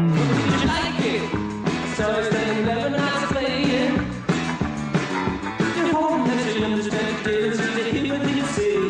Did you like it? So it's been 11 nights playing. Your home history and perspectives, you hear what you see.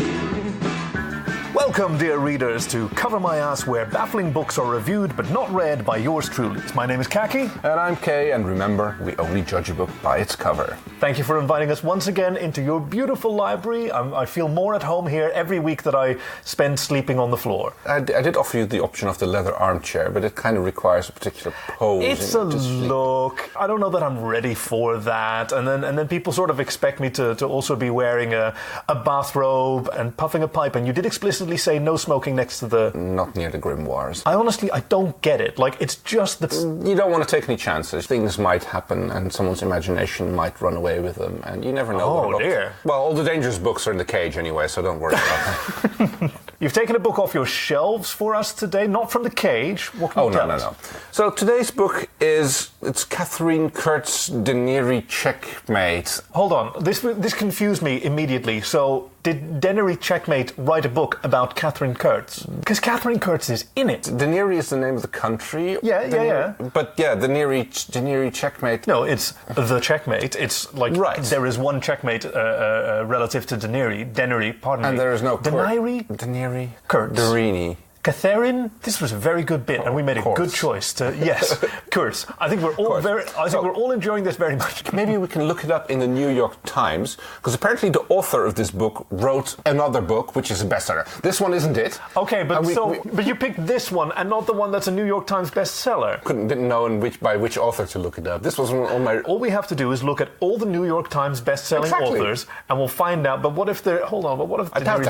Welcome, dear readers, to Cover My Ass, where baffling books are reviewed but not read by yours truly. My name is Khaki. And I'm Kay, and remember, we only judge a book by its cover. Thank you for inviting us once again into your beautiful library. I feel more at home here every week that I spend sleeping on the floor. I did offer you the option of the leather armchair, but it kind of requires a particular pose. It's a look. I don't know that I'm ready for that. And then people sort of expect me to also be wearing a bathrobe and puffing a pipe. And you did explicitly say no smoking next to the... Not near the grimoires. I don't get it. Like, it's just that... You don't want to take any chances. Things might happen and someone's imagination might run away with them, and you never know. Oh, dear. Well, all the dangerous books are in the cage anyway, so don't worry about that. You've taken a book off your shelves for us today, not from the cage. What can you tell us? No. So today's book it's Katherine Kurtz, Deryni Checkmate. Hold on, this confused me immediately. So, did Deryni Checkmate write a book about Katherine Kurtz? Because Katherine Kurtz is in it. Deryni is the name of the country. Yeah. But yeah, Deryni Checkmate. No, it's the Checkmate. It's like there is one checkmate relative to Deryni, pardon me. And there is no Deryni Kurtz. Deryni. Katherine, this was a very good bit, and we made a good choice to Kurtz. I think we're all enjoying this very much. Maybe we can look it up in the New York Times, because apparently the author of this book wrote another book, which is a bestseller. This one isn't it. Okay, but but you picked this one and not the one that's a New York Times bestseller. Didn't know by which author to look it up. This was on my. All we have to do is look at all the New York Times best-selling authors, and we'll find out. But what if they're? Hold on. But what if I doubt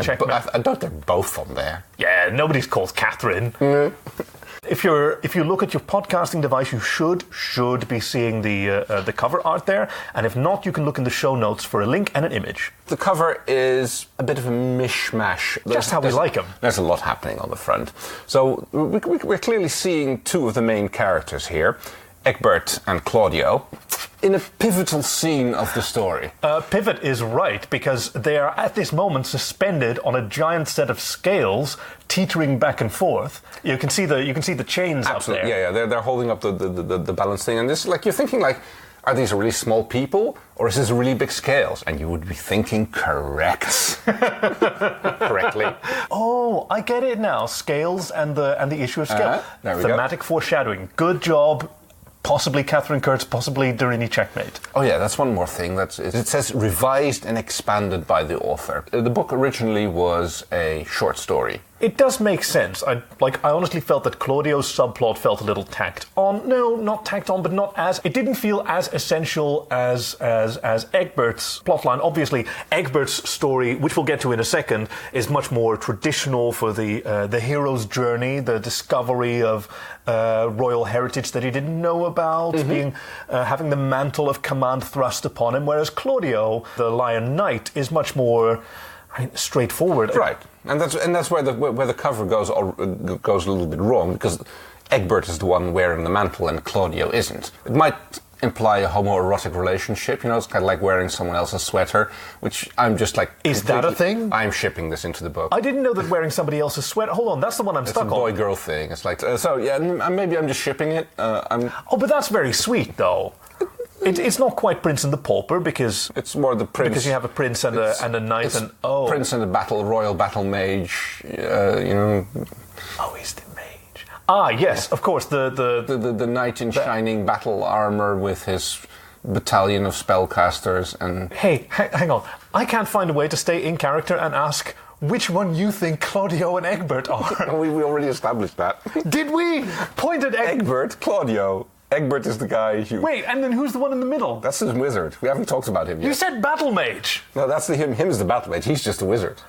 they're both on there. Yeah, nobody's called Katherine. If you look at your podcasting device, you should be seeing the cover art there, and if not, you can look in the show notes for a link and an image. The cover is a bit of a mishmash. Just how we like them. There's a lot happening on the front. So we're clearly seeing two of the main characters here, Egbert and Claudio, in a pivotal scene of the story. Pivot is right, because they are at this moment suspended on a giant set of scales, teetering back and forth. You can see the chains Absolutely. up there. Yeah. They're holding up the balance thing, and this, like, you're thinking, like, are these really small people, or is this really big scales? And you would be thinking correctly. Oh, I get it now. Scales and the issue of scale. There we Thematic foreshadowing. Good job. Possibly Katherine Kurtz, possibly Deryni Checkmate. Oh yeah, that's one more thing. It says revised and expanded by the author. The book originally was a short story. It does make sense. I honestly felt that Claudio's subplot felt a little tacked on. No, not tacked on, but not as... It didn't feel as essential as Egbert's plotline. Obviously, Egbert's story, which we'll get to in a second, is much more traditional for the hero's journey, the discovery of royal heritage that he didn't know about, having the mantle of command thrust upon him, whereas Claudio, the Lion Knight, is much more straightforward. Right. And that's where the cover goes a little bit wrong, because Egbert is the one wearing the mantle and Claudio isn't. It might imply a homoerotic relationship, it's kind of like wearing someone else's sweater, which I'm just like... Is that a thing? I'm shipping this into the book. I didn't know that wearing somebody else's sweater... Hold on, that's the one I'm stuck on. It's a boy-girl thing. It's like... maybe I'm just shipping it. Oh, but that's very sweet, though. It's not quite Prince and the Pauper, because... It's more the prince... Because you have a prince and a knight and... Oh. Prince and a royal battle mage, Oh, he's the mage. Ah, yes, of course, the knight in shining battle armour with his battalion of spellcasters and... Hey, hang on. I can't find a way to stay in character and ask which one you think Claudio and Egbert are. we already established that. Did we? Point at Egbert, Claudio... Egbert is the guy who... Wait, and then who's the one in the middle? That's his wizard. We haven't talked about him yet. You said battle mage. No, that's him. Him is the battle mage. He's just a wizard.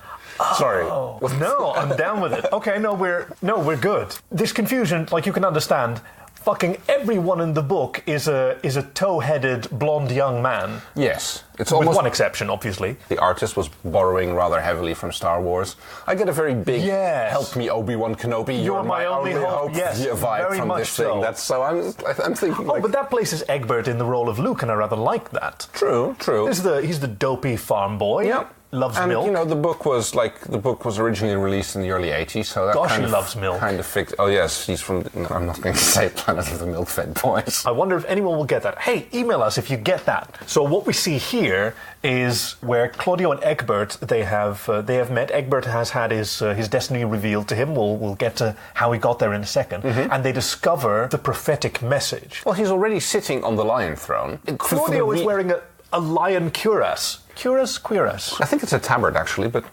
Sorry. No, I'm down with it. Okay, we're good. This confusion, like you can understand, fucking everyone in the book is a tow-headed blonde young man. Yes. It's With almost one exception, obviously. The artist was borrowing rather heavily from Star Wars. I get a very big help me Obi-Wan Kenobi, you're my only hope vibe very from much this so. thing. I'm thinking but that places Egbert in the role of Luke, and I rather like that. True. He's the dopey farm boy. Yeah. loves And milk. you know, the book was originally released in the early '80s, so that Gosh, kind he of loves milk. Kind of fixed. Oh yes, he's from. No, I'm not going to say Planet of the Milk-Fed Boys. I wonder if anyone will get that. Hey, email us if you get that. So what we see here is where Claudio and Egbert they have met. Egbert has had his destiny revealed to him. We'll get to how he got there in a second. And they discover the prophetic message. Well, he's already sitting on the lion throne. Claudio is wearing a lion cuirass. Cuirass? I think it's a tabard, actually, but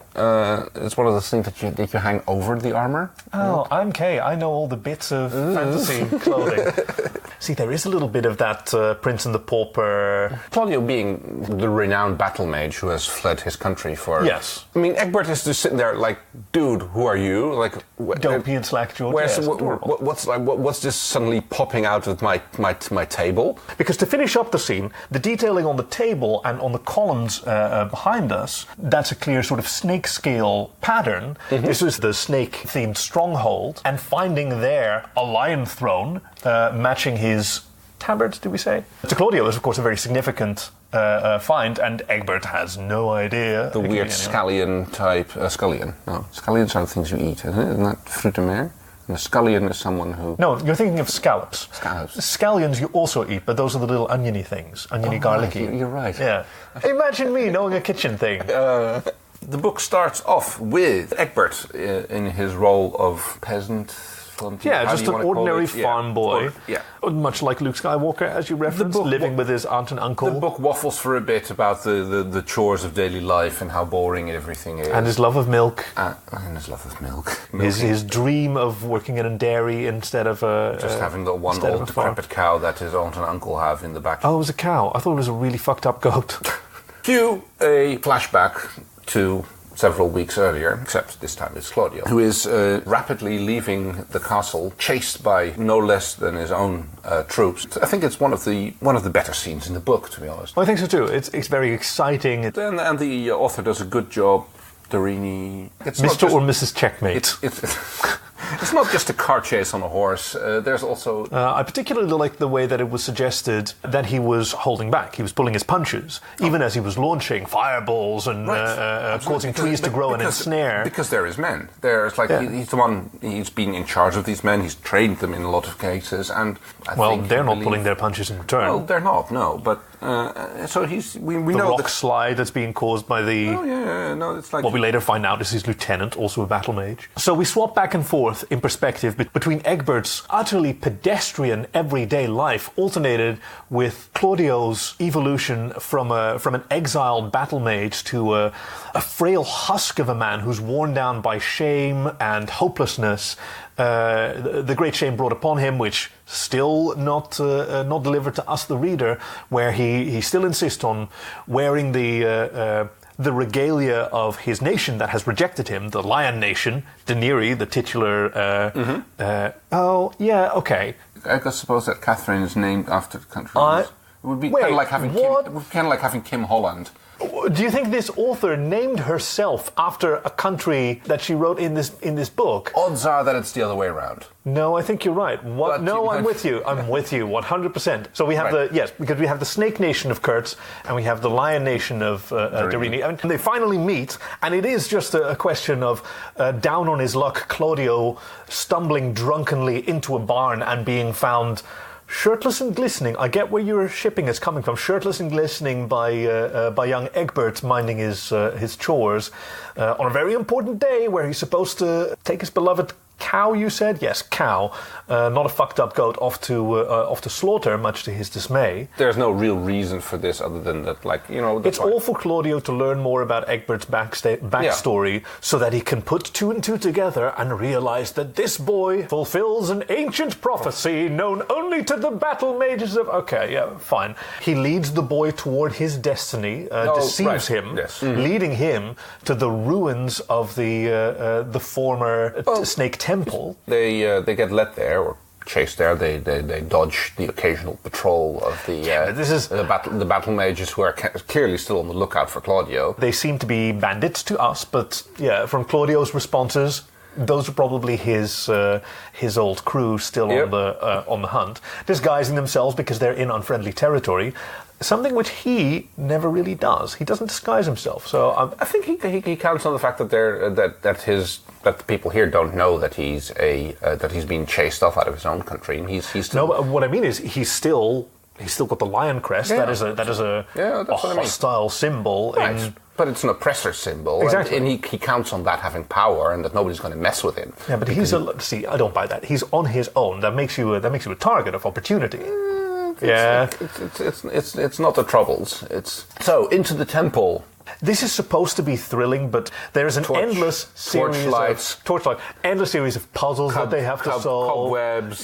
it's one of those things that you hang over the armour. Oh, I'm Kay. I know all the bits of fantasy clothing. See, there is a little bit of that Prince and the Pauper. Claudio being the renowned battle mage who has fled his country for... Yes. I mean, Egbert is just sitting there like, dude, who are you? Like, Dopey and slack-jawed. What's this suddenly popping out of my table? Because to finish up the scene, the detailing on the table and on the columns behind us, that's a clear sort of snake scale pattern. This is the snake-themed stronghold, and finding there a lion throne matching his Tabbard, do we say? To Claudio is, of course, a very significant find, and Egbert has no idea. The weird scallion type... scallion. No, scallions are the things you eat, isn't it? Isn't that fruit de mer? And a scallion is someone who... No, you're thinking of scallops. Scallops. Scallions you also eat, but those are the little oniony things. Oniony, garlicky. Right, you're right. Yeah. Imagine me knowing a kitchen thing. The book starts off with Egbert in his role of peasant... Yeah, just an ordinary farm boy. Yeah. Much like Luke Skywalker, as you referenced, living with his aunt and uncle. The book waffles for a bit about the chores of daily life and how boring everything is. And his love of milk. And his love of milk. His dream of working in a dairy instead of a... Just having the one old decrepit cow that his aunt and uncle have in the back. Oh, it was a cow. I thought it was a really fucked up goat. Cue a flashback to... several weeks earlier, except this time it's Claudio, who is rapidly leaving the castle, chased by no less than his own troops. I think it's one of the better scenes in the book, to be honest. I think so too. It's very exciting. And the author does a good job. Deryni, Mr. or Mrs. Checkmate. It's not just a car chase on a horse. There's also... I particularly like the way that it was suggested that he was holding back. He was pulling his punches, even as he was launching fireballs and causing trees to grow and ensnare. Because they're his men. He's the one, he's been in charge of these men, he's trained them in a lot of cases, and they're not pulling their punches in return. Well, they're not, no, but... so we know the rock slide that's being caused by the... Oh, yeah, no, it's like... What we later find out is his lieutenant, also a battle mage. So we swap back and forth in perspective between Egbert's utterly pedestrian everyday life, alternated with Claudio's evolution from an exiled battle mage to a frail husk of a man who's worn down by shame and hopelessness. The great shame brought upon him, which still not delivered to us, the reader, where he still insists on wearing the regalia of his nation that has rejected him, the Lion Nation, Deryni, the titular... oh, yeah, okay. I suppose that Katherine is named after the country. It would be kind of like having Kim Holland. Do you think this author named herself after a country that she wrote in this book? Odds are that it's the other way around. No, I think you're right. I'm with you. I'm with you 100%. So we have because we have the Snake Nation of Kurtz and we have the Lion Nation of Deryni. And they finally meet, and it is just a question of down on his luck, Claudio stumbling drunkenly into a barn and being found shirtless and glistening. I get where your shipping is coming from. Shirtless and glistening by young Egbert minding his chores on a very important day where he's supposed to take his beloved cow, you said? Yes, cow. Not a fucked up goat off to slaughter, much to his dismay. There's no real reason for this other than that, It's all for Claudio to learn more about Egbert's backstory so that he can put two and two together and realize that this boy fulfills an ancient prophecy known only to the battle mages of... Okay, yeah, fine. He leads the boy toward his destiny, deceives him, leading him to the ruins of the former Snake Temple. They get led there or chased there. They dodge the occasional patrol of the battle mages who are clearly still on the lookout for Claudio. They seem to be bandits to us, but from Claudio's responses, Those are probably his old crew still on the hunt, disguising themselves because they're in unfriendly territory. Something which he never really does. He doesn't disguise himself. So I think he counts on the fact that that the people here don't know that he's being chased off out of his own country, and he's still. No, but what I mean is he's still got the lion crest. Yeah. That is a what hostile symbol. Right. But it's an oppressor symbol, Exactly. and he counts on that having power, and that nobody's going to mess with him. Yeah, but I don't buy that. He's on his own. That makes you a target of opportunity. It's not the Troubles. So into the temple. This is supposed to be thrilling, but there's an endless series of puzzles that they have to solve. Cobwebs.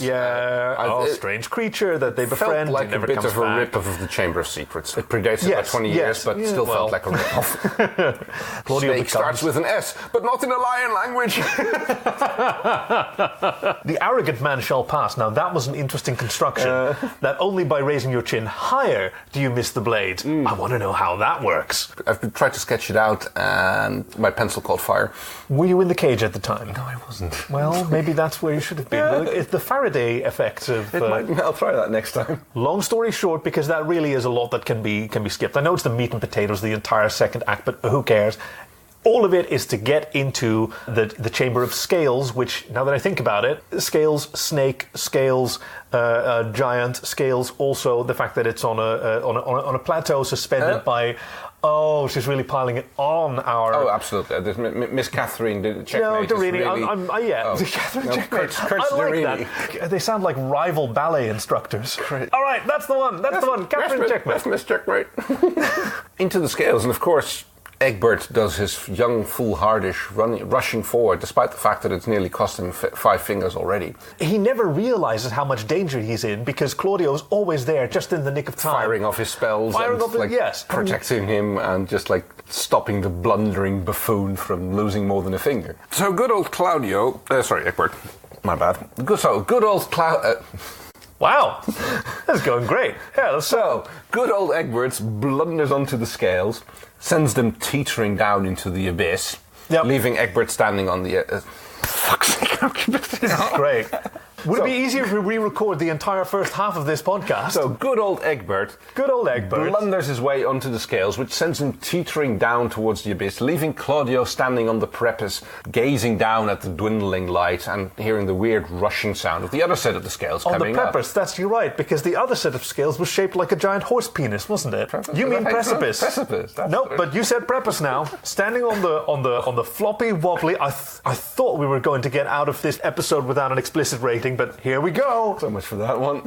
Strange creature that they befriend. Felt like a bit of a rip-off of the Chamber of Secrets. It predates it by 20 years, but still felt like a rip-off. Snake starts with an S, but not in a lion language. The arrogant man shall pass. Now that was an interesting construction. That only by raising your chin higher do you miss the blade. I want to know how that works. I've tried to sketch it out, and my pencil caught fire. Were you in the cage at the time? No, I wasn't. Well, maybe that's where you should have been. It's the Faraday effect of. I'll try that next time. Long story short, because that really is a lot that can be skipped. I know it's the meat and potatoes, the entire second act, but who cares? All of it is to get into the Chamber of Scales, which, now that I think about it, Scales, Snake, Scales, Giant, Scales, also the fact that it's on a plateau suspended by... Oh, she's really piling it on our... Oh, absolutely. There's Miss Katherine Checkmate. No, Deryni. Really... Katherine Checkmate. Kurtz I like Deryni. that. They sound like rival ballet instructors. Great. All right, that's the one. That's the one. Katherine Checkmate. That's Miss Checkmate. Into the Scales, and of course... Egbert does his young foolhardish rushing forward, despite the fact that it's nearly cost him 5 fingers already. He never realizes how much danger he's in because Claudio's always there, just in the nick of time. Firing off his spells protecting him and just like stopping the blundering buffoon from losing more than a finger. So good old Egbert. My bad. Good old Wow, that's going great. Yeah, good old Egbert blunders onto the scales, sends them teetering down into the abyss, leaving Egbert standing on the... fuck's sake, this is great. Would it be easier if we re-record the entire first half of this podcast? So, good old Egbert blunders his way onto the scales, which sends him teetering down towards the abyss, leaving Claudio standing on the Prepuce, gazing down at the dwindling light and hearing the weird rushing sound of the other set of the scales coming up. On the Prepuce, that's you right, because the other set of scales was shaped like a giant horse penis, wasn't it? You mean precipice? Precipice. Nope, but you said Prepuce now. Standing on the floppy wobbly. I thought we were going to get out of this episode without an explicit rating, but here we go. So much for that one.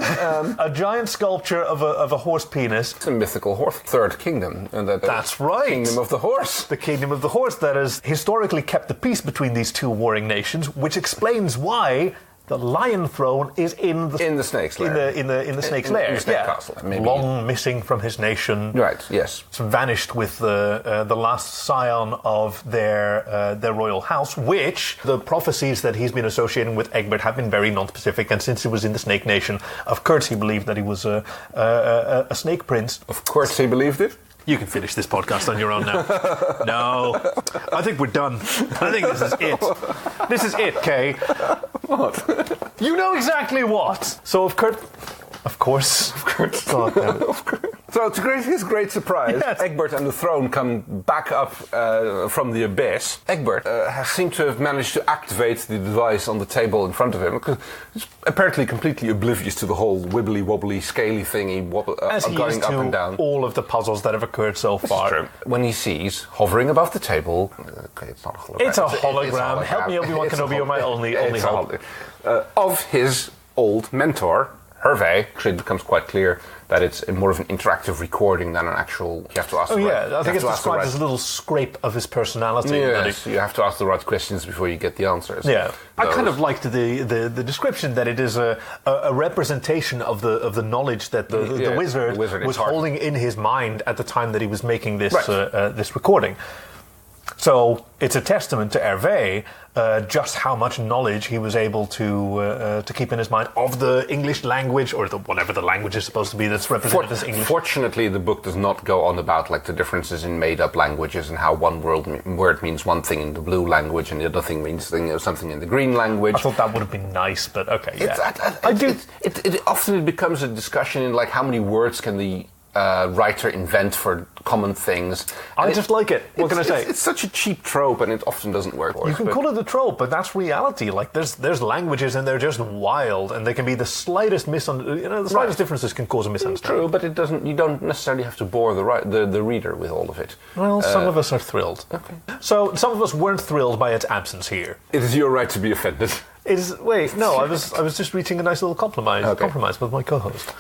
A giant sculpture of a horse penis. It's a mythical third kingdom. That's right. Kingdom of the horse. The kingdom of the horse that has historically kept the peace between these two warring nations, which explains why the Lion Throne is in the snake's lair. In the snake's lair. In the snake castle. Maybe. Long missing from his nation. Right. Yes. It's vanished with the last scion of their royal house, which the prophecies that he's been associating with Egbert have been very non-specific. And since he was in the Snake Nation of Kurtz, he believed that he was a snake prince. Of course, he believed it. You can finish this podcast on your own now. No. I think we're done. I think this is it. This is it, Kay. What? You know exactly what. So of course. God damn it. Of course. So to his great surprise, yes. Egbert and the throne come back up from the abyss. Egbert has seemed to have managed to activate the device on the table in front of him, because he's apparently completely oblivious to the whole wibbly-wobbly, scaly thingy going up and down. All of the puzzles that have occurred so far. True. When he sees, hovering above the table... Okay, it's not a hologram. It's a hologram. Help me, Obi-Wan Kenobi, you're my only hope. Of his old mentor... Hervé, actually it becomes quite clear that it's more of an interactive recording than an actual... You have to ask I think it's described as a little scrape of his personality. Yes, you have to ask the right questions before you get the answers. Yeah. I kind of liked the description that it is a representation of the knowledge that the wizard was holding in his mind at the time that he was making this this recording. So it's a testament to Hervé just how much knowledge he was able to keep in his mind of the English language, or whatever the language is supposed to be that's represented as English. Fortunately, the book does not go on about like the differences in made-up languages and how one word means one thing in the blue language and the other thing means something in the green language. I thought that would have been nice, but okay, yeah. It often becomes a discussion in like how many words can the writer invent for common things. I just like it. What can I say? It's such a cheap trope, and it often doesn't work. You can call it a trope, but that's reality. Like there's languages, and they're just wild, and they can be the slightest slightest differences can cause a misunderstanding. True, but it doesn't. You don't necessarily have to bore the reader with all of it. Well, some of us are thrilled. Okay. So some of us weren't thrilled by its absence here. It is your right to be offended. Wait, no, I was just reaching a nice little compromise with my co-host.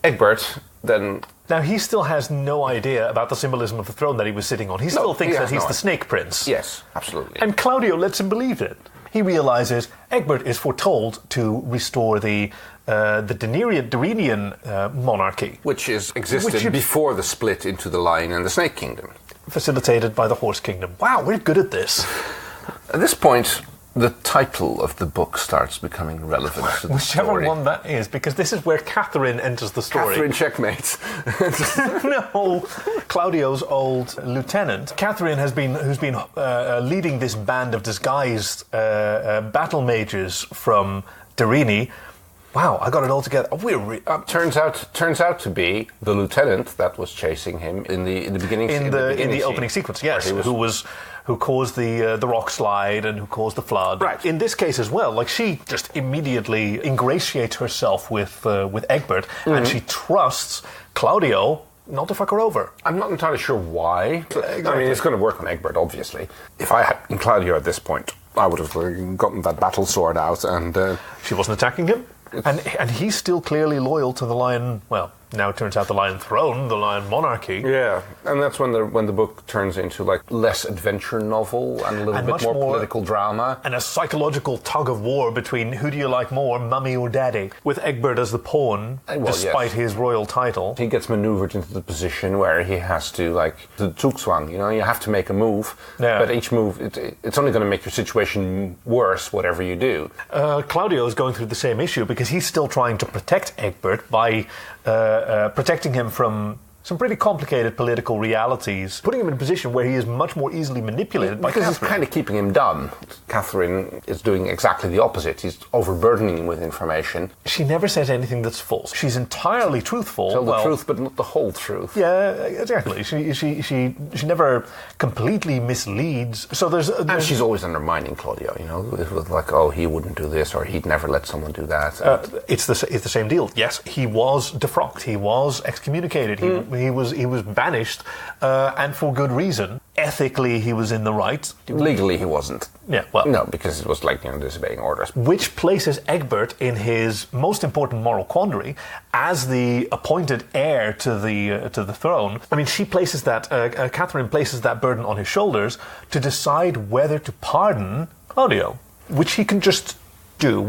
Egbert, then... Now, he still has no idea about the symbolism of the throne that he was sitting on. He still thinks that he's the Snake Prince. Yes, absolutely. And Claudio lets him believe it. He realizes Egbert is foretold to restore the Derynian monarchy. Which existed before the split into the Lion and the Snake Kingdom. Facilitated by the Horse Kingdom. Wow, we're good at this. At this point, the title of the book starts becoming relevant to the Whichever story. one that is, because this is where Katherine enters the story. Katherine Checkmate. No, Claudio's old lieutenant. Katherine who's been leading this band of disguised battle mages from Deryni. Wow, I got it all together. Turns out to be the lieutenant that was chasing him in the beginning. In the opening sequence, yes, who caused the rock slide and who caused the flood. Right. In this case as well, like she just immediately ingratiates herself with Egbert, and she trusts Claudio not to fuck her over. I'm not entirely sure why. Exactly. I mean, it's going to work on Egbert, obviously. If I had been Claudio at this point, I would have gotten that battle sword out and... She wasn't attacking him? And he's still clearly loyal to the Lion... Well, now it turns out the Lion Throne, the Lion Monarchy. Yeah, and that's when the book turns into like less adventure novel and a little bit more political drama. And a psychological tug-of-war between who do you like more, mummy or daddy? With Egbert as the pawn, despite his royal title. He gets maneuvered into the position where he has to, like, the Zugzwang, you have to make a move. Yeah. But each move, it's only going to make your situation worse, whatever you do. Claudio is going through the same issue because he's still trying to protect Egbert by... protecting him from some pretty complicated political realities, putting him in a position where he is much more easily manipulated by Katherine. Because he's kind of keeping him dumb. Katherine is doing exactly the opposite. He's overburdening him with information. She never says anything that's false. She's entirely truthful. Tell the truth, but not the whole truth. Yeah, exactly. She never completely misleads. So there's and she's always undermining Claudio. With like, oh, he wouldn't do this, or he'd never let someone do that. It's the same deal. Yes, he was defrocked. He was excommunicated. He was banished, and for good reason. Ethically, he was in the right. Legally, he wasn't. Yeah, well... No, because it was like, disobeying orders. Which places Egbert in his most important moral quandary as the appointed heir to the throne. I mean, Katherine places that burden on his shoulders to decide whether to pardon Claudio, which he can just do,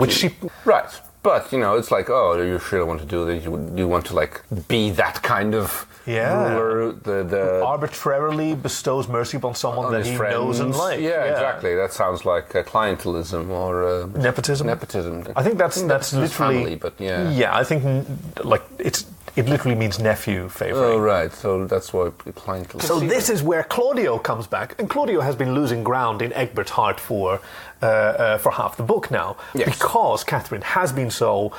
Right. But, it's like, oh, you sure want to do this? You want to, like, be that kind of ruler? The arbitrarily bestows mercy upon someone that he knows and likes. Yeah, exactly. That sounds like clientelism or... Nepotism? Nepotism. I think that's literally... family, but yeah. Yeah, I think, like, it literally means nephew favouring. Oh, right. So that's why clientelism... So this is where Claudio comes back, and Claudio has been losing ground in Egbert's heart for half the book now, because Katherine has been so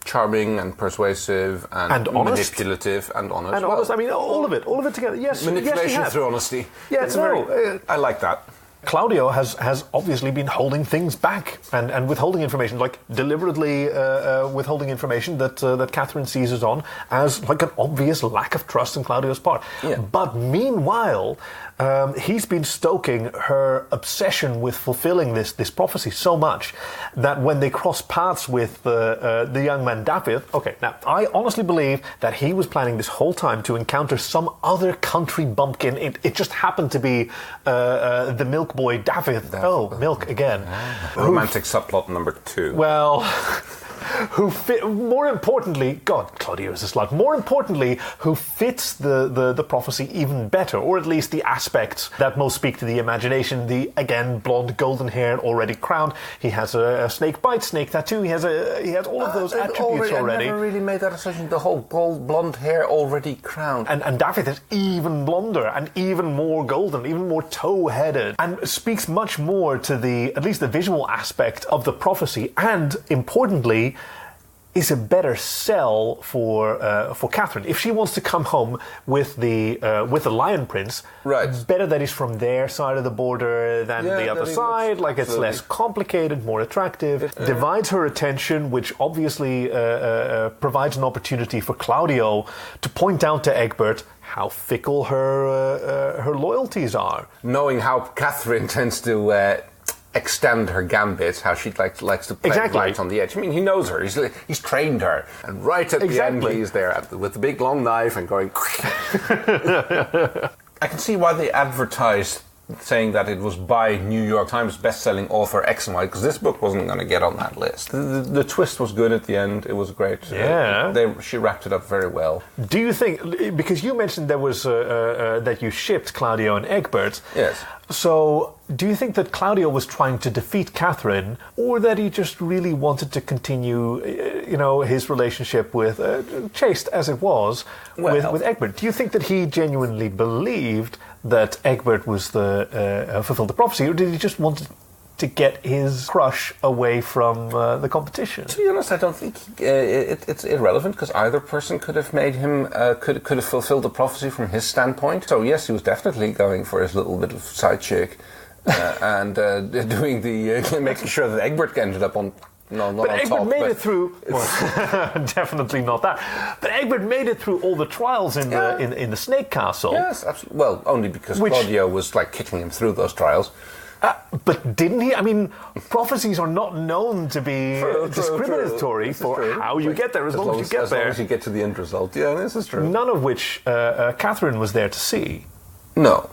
charming and persuasive and manipulative and honest. And honest. I mean, all of it together. Yes, manipulation through honesty. Yeah, I like that. Claudio has obviously been holding things back and withholding information, like deliberately withholding information that Katherine seizes on as like an obvious lack of trust in Claudio's part. Yeah. But meanwhile, he's been stoking her obsession with fulfilling this prophecy so much that when they cross paths with the young man Dafydd, okay, now I honestly believe that he was planning this whole time to encounter some other country bumpkin. It just happened to be the milk boy Dafydd. Oh, milk again. Romantic subplot number 2. Well... who fit, more importantly, God, Claudio is a slut. More importantly, who fits the prophecy even better, or at least the aspects that most speak to the imagination. The, again, blonde, golden hair, already crowned. He has a snake bite, snake tattoo. He has all of those attributes already. I never really made that assumption. The whole blonde hair already crowned. And Dafydd is even blonder and even more golden, even more toe-headed, and speaks much more to at least the visual aspect of the prophecy, and importantly, is a better sell for Katherine. If she wants to come home with the Lion Prince, right, better that he's from their side of the border than the other side. Like, it's less complicated, more attractive, divides her attention, which obviously provides an opportunity for Claudio to point out to Egbert how fickle her loyalties are. Knowing how Katherine tends to extend her gambits, how she likes to play right on the edge. I mean, he knows her. He's trained her. And right at the end, he's there with the big long knife and going... I can see why they advertised saying that it was by New York Times best-selling author X and Y, because this book wasn't going to get on that list. The twist was good at the end. It was great. Yeah. She wrapped it up very well. Do you think, because you mentioned there was that you shipped Claudio and Egbert. Yes. So, do you think that Claudio was trying to defeat Katherine, or that he just really wanted to continue, his relationship with, chaste as it was, with Egbert? Do you think that he genuinely believed that Egbert was fulfilled the prophecy, or did he just want to get his crush away from the competition? To be honest, I don't think it's irrelevant, because either person could have made him could have fulfilled the prophecy from his standpoint. So yes, he was definitely going for his little bit of side chick and doing making sure that Egbert ended up on. But Egbert made it through. Well, definitely not that. But Egbert made it through all the trials in the Snake Castle. Yes, absolutely. Well, only because Claudio was kicking him through those trials. But didn't he? I mean, prophecies are not known to be discriminatory for how you get there, as long as you get there. As long as you get to the end result. Yeah, this is true. None of which Katherine was there to see. No.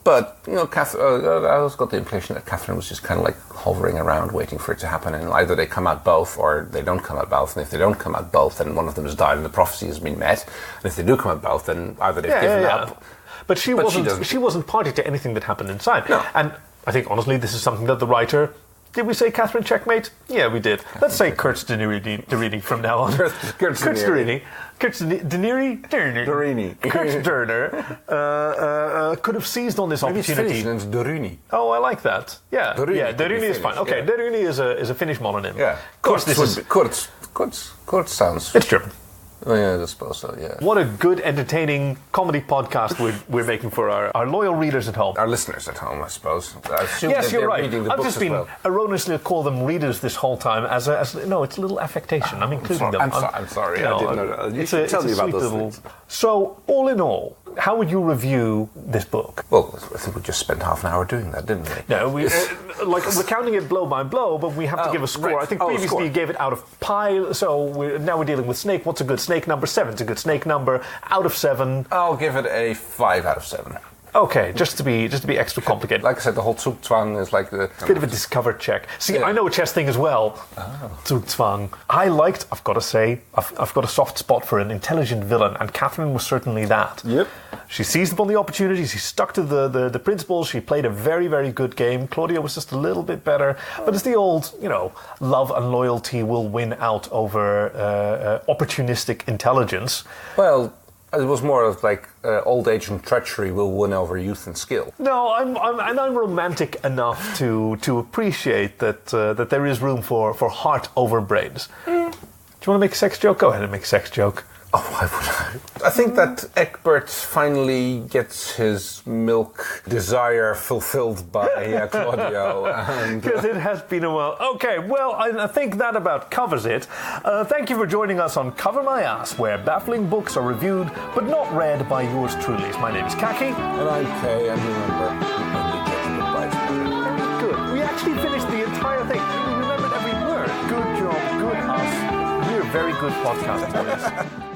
But, I always got the impression that Katherine was just kind of hovering around waiting for it to happen, and either they come out both or they don't come out both, and if they don't come out both, then one of them has died and the prophecy has been met, and if they do come out both, then either they've given up. But she wasn't party to anything that happened inside. No. And I think, honestly, this is something that the writer... Did we say Katherine Checkmate? Yeah, we did. Let's say Kurtz Deryni from now on. Kurtz Deryni. Kurtz Deryni. Kurtz could have seized on this opportunity. Maybe it's Deryni. Oh, I like that. Yeah, Deryni is fine. Okay, yeah. Deryni is a Finnish mononym. Yeah. Kurtz sounds... It's German. Oh, yeah, I suppose so, yeah. What a good, entertaining comedy podcast we're making for our loyal readers at home. Our listeners at home, I suppose. Yes, you're right. I've just been erroneously called them readers this whole time as no, it's a little affectation. I'm including them. I'm sorry, I didn't know that. You should tell me about those things. So, all in all, how would you review this book? Well, I think we just spent half an hour doing that, didn't we? No, we're counting it blow by blow, but we have to give a score. Right. I think previously you gave it out of pi, so now we're dealing with snake. What's a good snake number? 7's a good snake number. Out of 7. I'll give it a 5 out of 7. Okay, just to be extra complicated. Like I said, the whole Zugzwang is like the... Bit of a discovered check. See, I know a chess thing as well. Oh. Zugzwang. I've got to say, I've got a soft spot for an intelligent villain, and Katherine was certainly that. Yep. She seized upon the opportunities, she stuck to the principles, she played a very, very good game. Claudia was just a little bit better. But it's the old, love and loyalty will win out over opportunistic intelligence. Well... It was more of old age and treachery will win over youth and skill. No, I'm romantic enough to appreciate that there is room for heart over brains. Do you want to make a sex joke? Go ahead and make a sex joke. Oh, why would I? I think that Egbert finally gets his milk desire fulfilled by Claudio. Because it has been a while. Okay, well, I think that about covers it. Thank you for joining us on Cover My Ass, where baffling books are reviewed but not read by yours truly. My name is Khaki. And I'm Kay, and remember, only get goodbyes. Good. We actually finished the entire thing. We remembered every word. Good job, good us. We're very good podcasters.